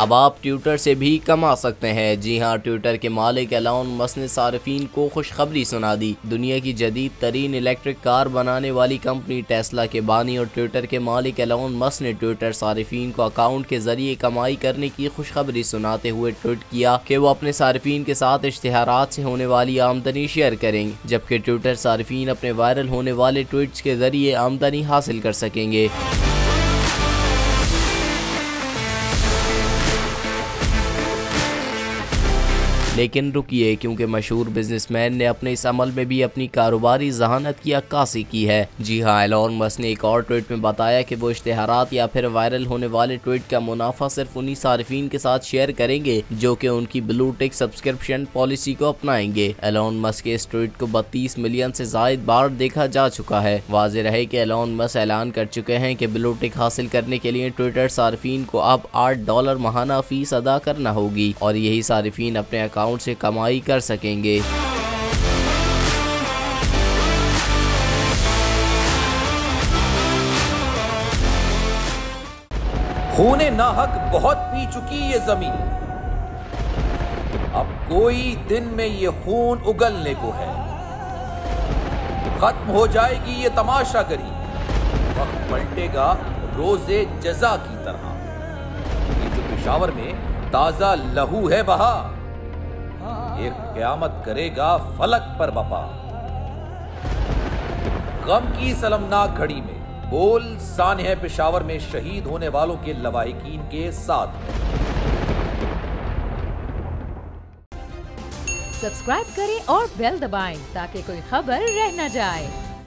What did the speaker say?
अब आप ट्विटर से भी कमा सकते हैं। जी हाँ, ट्विटर के मालिक एलॉन मस्क ने सार्फिन को खुशखबरी सुना दी। दुनिया की जदीद तरीन इलेक्ट्रिक कार बनाने वाली कंपनी टेस्ला के बानी और ट्विटर के मालिक एलॉन मस्क ने ट्विटर सार्फिन को अकाउंट के जरिए कमाई करने की खुशखबरी सुनाते हुए ट्वीट किया कि वो अपने सार्फिन के साथ इश्तिहारात से होने वाली आमदनी शेयर करेंगे, जबकि ट्विटर सार्फिन अपने वायरल होने वाले ट्वीट्स के जरिए आमदनी हासिल कर सकेंगे। लेकिन रुकिए, क्योंकि मशहूर बिजनेसमैन ने अपने इस अमल में भी अपनी कारोबारी जहानत की अक्कासी की है। जी हाँ, एलॉन मस्क ने एक और ट्वीट में बताया कि वो इश्तिहारात या फिर वायरल होने वाले ट्वीट का मुनाफा सिर्फ उन्हीं सार्फिन के साथ शेयर करेंगे जो कि उनकी ब्लू टिक सब्सक्रिप्शन पॉलिसी को अपनाएंगे। एलॉन मस्क के इस ट्वीट को 32 मिलियन से जायद बार देखा जा चुका है। वाज़ेह रहे कि एलॉन मस्क ऐलान कर चुके हैं कि ब्लू टिक हासिल करने के लिए ट्विटर सार्फिन को अब $8 माहाना फीस अदा करना होगी और यही सार्फिन अपने अकाउंट से कमाई कर सकेंगे। खूने नाहक बहुत पी चुकी ये जमीन, अब कोई दिन में ये खून उगलने को है। खत्म हो जाएगी ये तमाशागरी, वक्त पलटेगा रोजे जजा की तरह। ये जो पेशावर में ताजा लहू है बहा, एक क़यामत करेगा फलक पर बपा। गम की सलमनाक घड़ी में बोल सानह पेशावर में शहीद होने वालों के लवाहिकीन के साथ। सब्सक्राइब करें और बेल दबाएं ताकि कोई खबर रह न जाए।